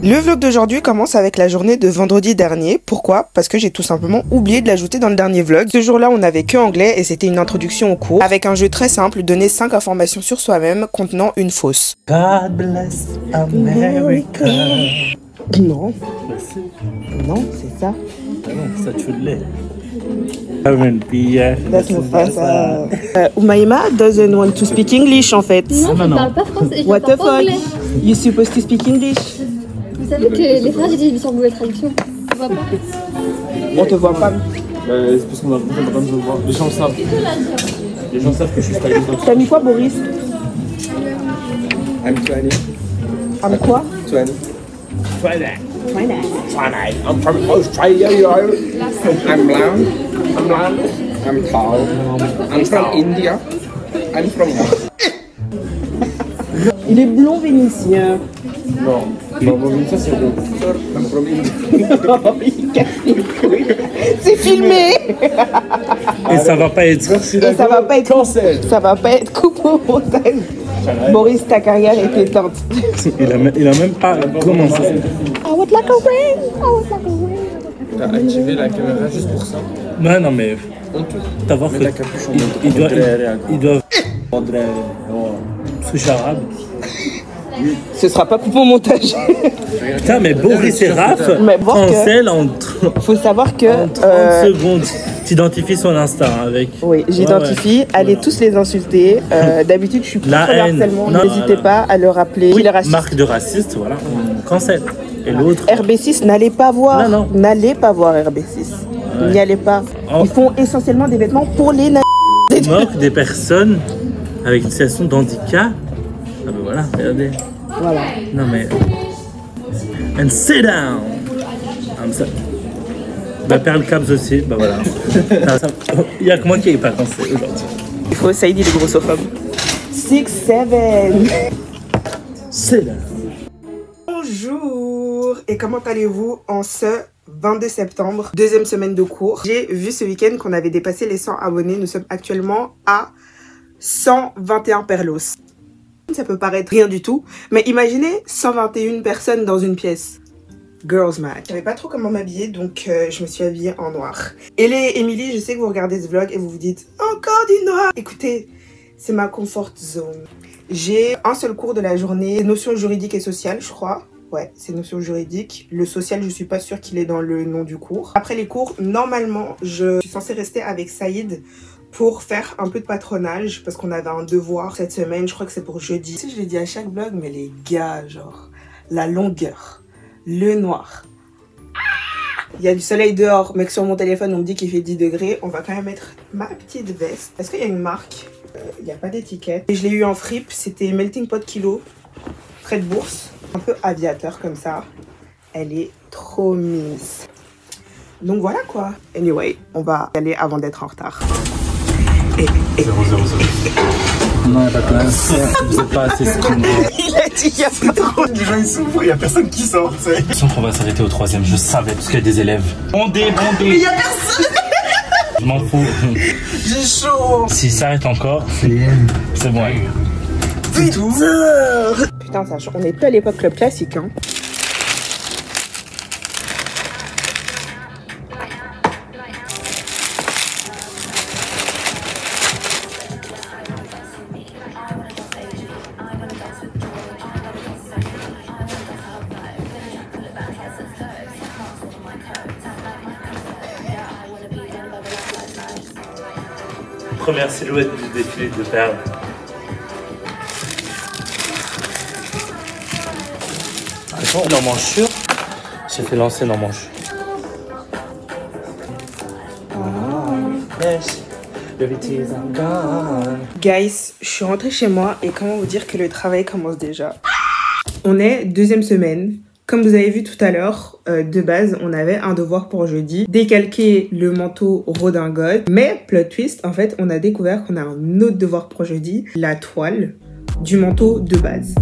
Le vlog d'aujourd'hui commence avec la journée de vendredi dernier. Pourquoi? Parce que j'ai tout simplement oublié de l'ajouter dans le dernier vlog. Ce jour-là, on n'avait que anglais et c'était une introduction au cours avec un jeu très simple, donner 5 informations sur soi-même contenant une fausse. God bless America. Non. Non, c'est ça. Ah non, ça tu l'es. That's Mufasa. Umaima doesn't want to speak English en fait. Non, je ne parle pas français. What the fuck? You're supposed to speak English. Vous savez que les phrases utilisées sur Google Traduction, tu vois pas? On te voit pas. C'est parce qu'on a besoin de me voir. Les gens savent. Les gens savent que je suis stylé. T'as mis quoi, Boris? I'm 20. I'm quoi? 20. I'm from Australia, yo. I'm blonde. I'm tall. I'm from India. I'm from... Il est blond vénitien. Non. Non, ça c'est bon. I'm from India. C'est filmé. Et ça va pas être. Et ça va pas être cancel. Ça va pas être coupé au montage. Boris, ta carrière est éteinte. Il a même pas commencé. I would like a ring. I would like a ring. T'as activé la caméra juste pour ça? Ouais, non, mais. T'as voir que. Ils doivent. Parce que je suis arabe. Ce sera pas coupé au montage. Putain, mais Boris et Raph, cancel en faut savoir que. 30 secondes. T'identifies son instinct avec. Oui, j'identifie. Ouais, allez tous les insulter. D'habitude, je suis contre le harcèlement. N'hésitez pas à le rappeler. Oui, marque de raciste, voilà. Cancel. Et l'autre. RB6, n'allez pas voir. Non. N'allez pas voir RB6. Ouais. N'y allez pas. Ils font essentiellement des vêtements pour les Ils moquent des personnes avec une situation de handicap. Ah ben voilà, regardez. Voilà. Non mais. And sit down. Comme ça. Bah Pearl Caps aussi, bah voilà. Il y a que moi qui n'ai pas pensé aujourd'hui. Il faut Saïdi le grossophobe. 6, 7. C'est là. Bonjour. Et comment allez-vous en ce 22 septembre, deuxième semaine de cours? J'ai vu ce week-end qu'on avait dépassé les 100 abonnés. Nous sommes actuellement à 121 perlos. Ça peut paraître rien du tout, mais imaginez 121 personnes dans une pièce. Girls mad. Je savais pas trop comment m'habiller, donc je me suis habillée en noir. Et les Émilie, je sais que vous regardez ce vlog et vous vous dites encore du noir. Écoutez, c'est ma comfort zone. J'ai un seul cours de la journée, notions juridiques et sociales, je crois. Ouais, c'est notions juridiques. Le social, je suis pas sûre qu'il est dans le nom du cours. Après les cours, normalement, je suis censée rester avec Saïd pour faire un peu de patronage parce qu'on avait un devoir cette semaine. Je crois que c'est pour jeudi. Tu sais, je l'ai dit à chaque vlog, mais les gars, genre, la longueur, le noir. Il y a du soleil dehors, mais que sur mon téléphone, on me dit qu'il fait 10 degrés. On va quand même mettre ma petite veste. Est-ce qu'il y a une marque? Il n'y a pas d'étiquette. Et je l'ai eu en fripe. C'était Melting Pot Kilo, près de Bourse. Un peu aviateur comme ça. Elle est trop mise. Donc voilà quoi. Anyway, on va y aller avant d'être en retard. 0, 0, 0. Non, il n'y a pas de place. Vous n'êtes pas assez skinny. Il a dit qu'il y a pas trop. Les gens ils s'ouvrent, il n'y a personne qui sort, tu sais. Je sens qu'on va s'arrêter au 3ème, je savais, parce qu'il y a des élèves. Bondé. Mais il n'y a personne. Je m'en fous. J'ai chaud. S'il s'arrête encore, c'est bon. C'est tout. Putain, ça, on n'est plus à l'époque club classique, hein. Première silhouette du défilé de perles. L'emmanchure, j'ai fait lancer l'emmanchure. Guys, je suis rentrée chez moi et comment vous dire que le travail commence déjà. On est deuxième semaine. Comme vous avez vu tout à l'heure, de base, on avait un devoir pour jeudi, décalquer le manteau redingote. Mais, plot twist, en fait, on a découvert qu'on a un autre devoir pour jeudi, la toile du manteau de base.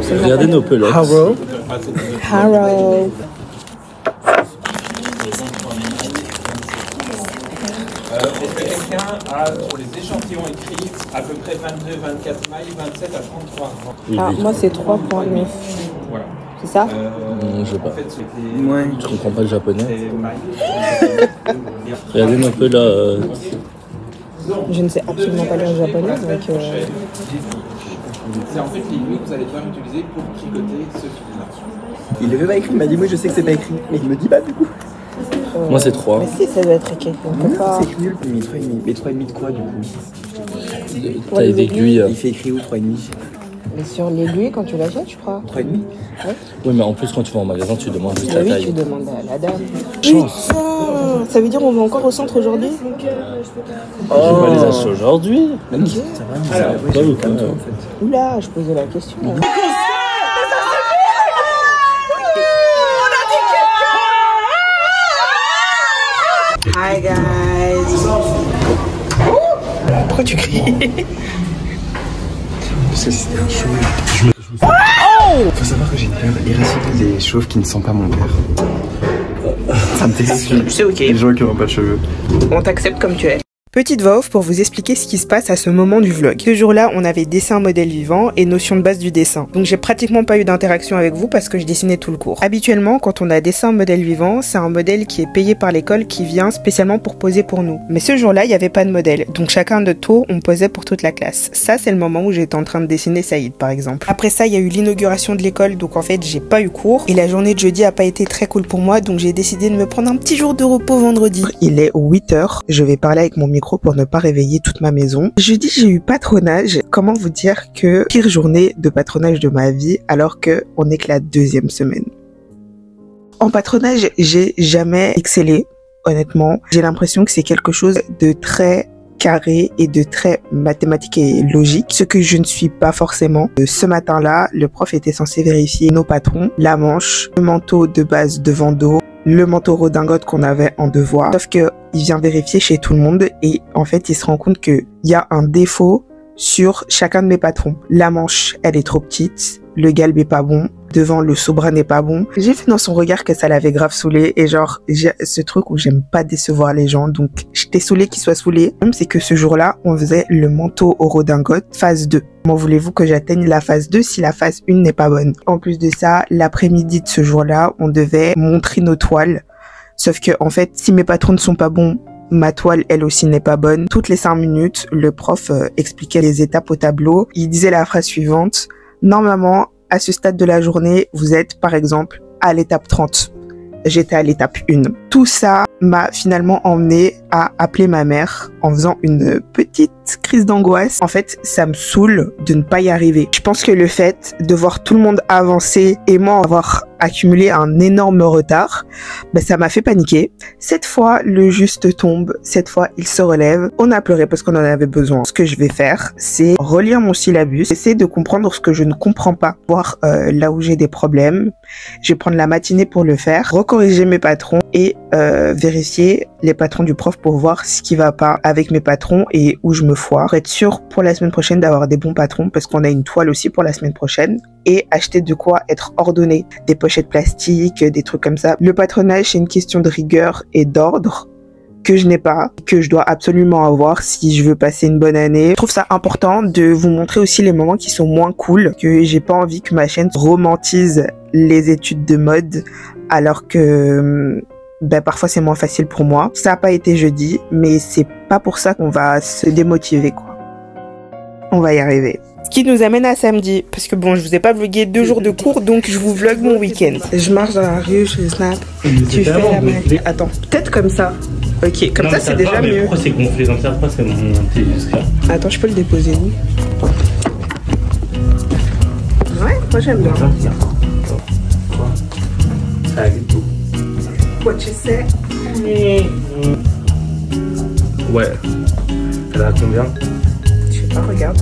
Regardez nos pelotes. Haro. Haro. Est-ce que quelqu'un a sur les échantillons écrits à peu près 22, 24 mailles, 27 à 33 grammes? Ah, moi c'est 3.9. Voilà. C'est ça? Je sais pas. En fait, c'était... Ouais. Je comprends pas le japonais. Regardez nos pelotes. Je ne sais absolument pas lire le japonais, donc... C'est en fait l'aiguille que vous allez devoir utiliser pour tricoter ce fil-là. Il l'avait pas écrit, il m'a dit moi je sais que c'est pas écrit, mais il me dit pas du coup. Moi c'est 3. Mais si, ça doit être écrit. On peut pas... C'est nul, mais 3,5. Mais 3,5 de quoi du coup? Taille d'aiguille. Il fait écrit où 3,5? Mais sur l'aiguille, quand tu l'achètes, je crois. 3,5? Oui, mais en plus quand tu vas en magasin, tu demandes juste la Oui, taille. tu demandes à la dame. Chance. Putain, ça veut dire on va encore au centre aujourd'hui? Je vais pas les acheter aujourd'hui. Ok. Ça va, Pas beaucoup, comme toi en fait. Oula, je posais la question. Hi guys. Pourquoi tu cries? Parce que c'était un chauve. Faut savoir que j'ai une peur irrationnelle des chauves qui ne sont pas mon père. Ça me fait C'est ok. Les gens qui n'ont pas de cheveux. On t'accepte comme tu es. Petite voix off pour vous expliquer ce qui se passe à ce moment du vlog. Ce jour-là, on avait dessin modèle vivant et notion de base du dessin. Donc j'ai pratiquement pas eu d'interaction avec vous parce que je dessinais tout le cours. Habituellement, quand on a dessin modèle vivant, c'est un modèle qui est payé par l'école qui vient spécialement pour poser pour nous. Mais ce jour-là, il n'y avait pas de modèle. Donc chacun de notre tour, on posait pour toute la classe. Ça, c'est le moment où j'étais en train de dessiner Saïd, par exemple. Après ça, il y a eu l'inauguration de l'école, donc en fait, j'ai pas eu cours. Et la journée de jeudi a pas été très cool pour moi, donc j'ai décidé de me prendre un petit jour de repos vendredi. Il est 8h. Je vais parler avec mon micro pour ne pas réveiller toute ma maison. Jeudi, j'ai eu patronage. Comment vous dire que pire journée de patronage de ma vie alors que on est que la 2e semaine. En patronage, j'ai jamais excellé, honnêtement. J'ai l'impression que c'est quelque chose de très carré et de très mathématique et logique, ce que je ne suis pas forcément. Ce matin-là, le prof était censé vérifier nos patrons, la manche, le manteau de base devant dos, le manteau redingote qu'on avait en devoir. Sauf que il vient vérifier chez tout le monde et en fait, il se rend compte qu'il y a un défaut sur chacun de mes patrons. La manche, elle est trop petite. Le galbe est pas bon. Devant, le sobra n'est pas bon. J'ai vu dans son regard que ça l'avait grave saoulé. Et genre, j'ai ce truc où j'aime pas décevoir les gens. Donc, j'étais saoulée qu'il soit saoulé. Même c'est que ce jour-là, on faisait le manteau au redingote phase 2. Comment voulez-vous que j'atteigne la phase 2 si la phase 1 n'est pas bonne? En plus de ça, l'après-midi de ce jour-là, on devait montrer nos toiles. Sauf que, en fait, si mes patrons ne sont pas bons, ma toile, elle aussi, n'est pas bonne. Toutes les 5 minutes, le prof expliquait les étapes au tableau. Il disait la phrase suivante. Normalement, à ce stade de la journée, vous êtes, par exemple, à l'étape 30. J'étais à l'étape 1. Tout ça m'a finalement emmené à appeler ma mère en faisant une petite crise d'angoisse. En fait, ça me saoule de ne pas y arriver. Je pense que le fait de voir tout le monde avancer et moi avoir accumulé un énorme retard, ça m'a fait paniquer. Cette fois, le juste tombe. Cette fois, il se relève. On a pleuré parce qu'on en avait besoin. Ce que je vais faire, c'est relire mon syllabus, essayer de comprendre ce que je ne comprends pas, voir là où j'ai des problèmes. Je vais prendre la matinée pour le faire, recorriger mes patrons et vérifier les patrons du prof pour voir ce qui va pas avec mes patrons et où je me foire. Pour être sûr pour la semaine prochaine d'avoir des bons patrons parce qu'on a une toile aussi pour la semaine prochaine et acheter de quoi être ordonné. Des pochettes plastiques, des trucs comme ça. Le patronage, c'est une question de rigueur et d'ordre que je n'ai pas, que je dois absolument avoir si je veux passer une bonne année. Je trouve ça important de vous montrer aussi les moments qui sont moins cool, que j'ai pas envie que ma chaîne romantise les études de mode alors que parfois c'est moins facile pour moi. Ça n'a pas été jeudi, mais c'est pas pour ça qu'on va se démotiver, quoi. On va y arriver. Ce qui nous amène à samedi, parce que bon, je vous ai pas vlogué 2 jours de cours, donc je vous vlog mon week-end. Je marche dans la rue, je snap. Tu fais la main. Attends, peut-être comme ça. Ok, comme non, ça c'est déjà mieux. Pourquoi c'est gonflé comme ça? Pourquoi c'est monté jusqu'à... Attends, je peux le déposer où? Ouais, moi j'aime bien. Ça arrive tout. What you say? Ouais. Elle a combien? Je sais pas, regarde.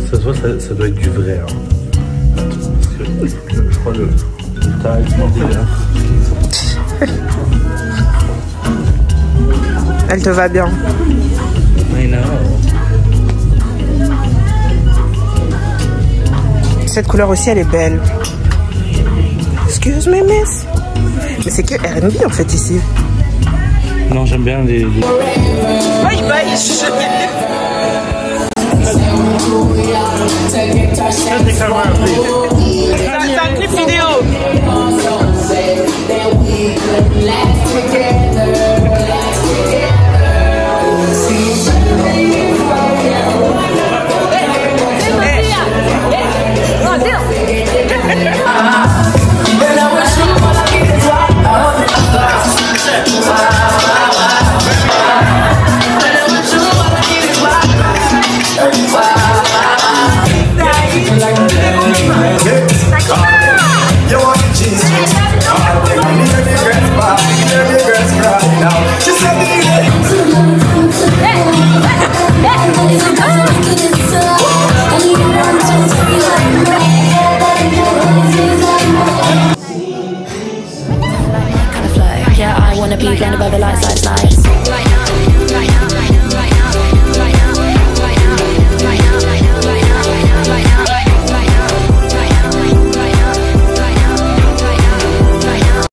Ça se voit, ça doit être du vrai. Hein. Attends, parce que je crois le taille, Elle te va bien. I know. Cette couleur aussi, elle est belle. Excuse me, miss. Mais c'est que R&B en fait ici. Non, j'aime bien les... Bye bye. Ça, c'est un clip vidéo. Be blinded by the lights